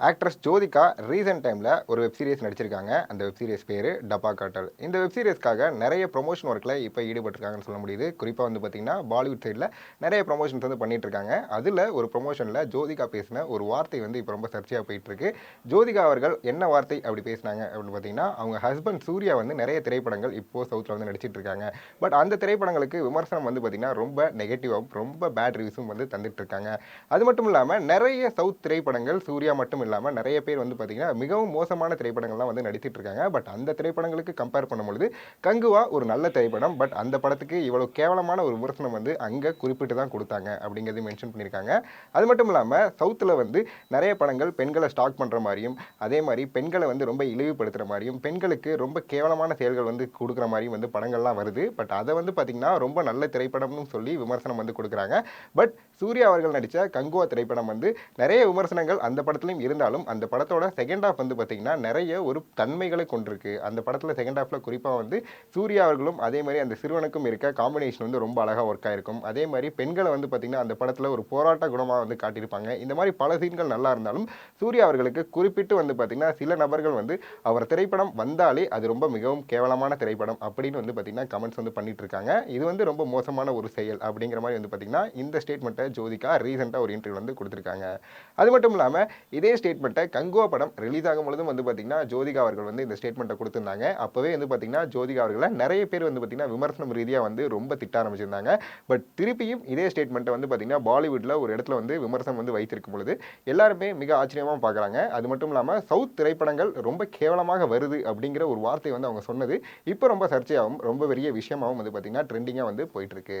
Actress Jyothika recent டைமில் ஒரு web series நடிச்சிருக்காங்க. அந்த வெப் சீரிஸ் பேர் டப்பா காட்டல். இந்த வெப் சீரிஸ்க்காக நிறைய ப்ரொமோஷன் ஒர்க்கில் இப்போ ஈடுபட்டிருக்காங்கன்னு சொல்ல முடியுது. குறிப்பாக வந்து பார்த்திங்கன்னா பாலிவுட் சைடில் நிறைய ப்ரொமோஷன்ஸ் வந்து பண்ணிட்டு இருக்காங்க. அதில் ஒரு ப்ரொமோஷனில் ஜோதிகா பேசின ஒரு வார்த்தை வந்து இப்போ ரொம்ப சர்ச்சையாக போயிட்டுருக்கு. ஜோதிகா அவர்கள் என்ன வார்த்தை அப்படி பேசினாங்க அப்படின்னு பார்த்தீங்கன்னா, அவங்க ஹஸ்பண்ட் சூர்யா வந்து நிறைய திரைப்படங்கள் இப்போது சவுத்தில் வந்து நடிச்சிட்டு இருக்காங்க. பட் அந்த திரைப்படங்களுக்கு விமர்சனம் வந்து பார்த்திங்கன்னா ரொம்ப நெகட்டிவாகவும் ரொம்ப பேட் ரிவ்யூஸும் வந்து தந்துட்டு இருக்காங்க. அது மட்டும் இல்லாமல் நிறைய சவுத் திரைப்படங்கள் சூர்யா மட்டும் இல்லாமல் நிறைய பேர் வந்து பார்த்தீங்கன்னா மிகவும் மோசமான திரைப்படங்கள்லாம் வந்து நடிச்சிட்டு இருக்காங்க. பட் அந்த திரைப்படங்களுக்கு கம்பேர் பண்ணும்பொழுது கங்குவா ஒரு நல்ல திரைப்படம். பட் அந்த படத்துக்கு இவ்வளவு கேவலமான ஒரு விமர்சனம் வந்து அங்கே குறிப்பிட்டு தான் கொடுத்தாங்க அப்படிங்கிறது மென்ஷன் பண்ணியிருக்காங்க. அது மட்டும் இல்லாமல் சவுத்தில் வந்து நிறைய படங்கள் பெண்களை ஸ்டாக் பண்ணுற மாதிரியும், அதே மாதிரி பெண்களை வந்து ரொம்ப இழிவுபடுத்துகிற மாதிரியும், பெண்களுக்கு ரொம்ப கேவலமான செயல்கள் வந்து கொடுக்குற மாதிரியும் வந்து படங்கள்லாம் வருது. பட் அதை வந்து பார்த்தீங்கன்னா ரொம்ப நல்ல திரைப்படம்னு சொல்லி விமர்சனம் வந்து கொடுக்குறாங்க. பட் சூர்யா அவர்கள் நடித்த கங்குவா திரைப்படம் வந்து நிறைய விமர்சனங்கள் அந்த படத்துலையும் இருந்தாலும் அந்த படத்தோட செகண்ட் ஹாஃப் வந்து பார்த்தீங்கன்னா நிறைய ஒரு தன்மைகளை கொண்டிருக்கு. அந்த படத்தில் செகண்ட் ஹாஃபில் குறிப்பாக வந்து சூர்யா அவர்களும் அதே மாதிரி அந்த சிறுவனுக்கும் இருக்க காம்பினேஷன் வந்து ரொம்ப அழகாக ஒர்க் ஆயிருக்கும். அதே மாதிரி பெண்களை வந்து பார்த்தீங்கன்னா அந்த படத்தில் ஒரு போராட்ட குணமாக வந்து காட்டியிருப்பாங்க. இந்த மாதிரி பல சீன்கள் நல்லா இருந்தாலும் சூர்யா அவர்களுக்கு குறிப்பிட்டு வந்து பார்த்தீங்கன்னா சில நபர்கள் வந்து அவர் திரைப்படம் வந்தாலே அது ரொம்ப மிகவும் கேவலமான திரைப்படம் அப்படின்னு வந்து பார்த்தீங்கன்னா கமெண்ட்ஸ் வந்து பண்ணிட்டு இருக்காங்க. இது வந்து ரொம்ப மோசமான ஒரு செயல் அப்படிங்கிற மாதிரி வந்து பார்த்தீங்கன்னா இந்த ஸ்டேட்மெண்ட்டை ஜோதிகா ரீசெண்டாக ஒரு இன்டர்வியூ வந்து கொடுத்துருக்காங்க. அது மட்டும் இல்லாமல் இதே ஸ்டேட்மெண்ட்டை கங்குவா படம் ரிலீஸ் ஆகும் பொழுதும் வந்து பார்த்தீங்கன்னா ஜோதிகா அவர்கள் வந்து இந்த ஸ்டேட்மெண்ட்டை கொடுத்திருந்தாங்க. அப்போவே வந்து பார்த்தீங்கன்னா ஜோதிகா அவர்களை நிறைய பேர் வந்து பார்த்தீங்கன்னா விமர்சனம் ரீதியாக வந்து ரொம்ப திட்ட ஆரம்பிச்சிருந்தாங்க. பட் திருப்பியும் இதே ஸ்டேட்மெண்ட்டை வந்து பார்த்தீங்கன்னா பாலிவுட்டில் ஒரு இடத்துல வந்து விமர்சனம் வந்து வைத்திருக்கும் பொழுது எல்லாருமே மிக ஆச்சரியமாக பார்க்குறாங்க. அது மட்டும் இல்லாமல் சவுத் திரைப்படங்கள் ரொம்ப கேவலமாக வருது அப்படிங்கிற ஒரு வார்த்தை வந்து அவங்க சொன்னது இப்போ ரொம்ப சர்ச்சையாகவும் ரொம்ப பெரிய விஷயமாகவும் வந்து பார்த்தீங்கன்னா ட்ரெண்டிங்காக வந்து போயிட்டு இருக்கு.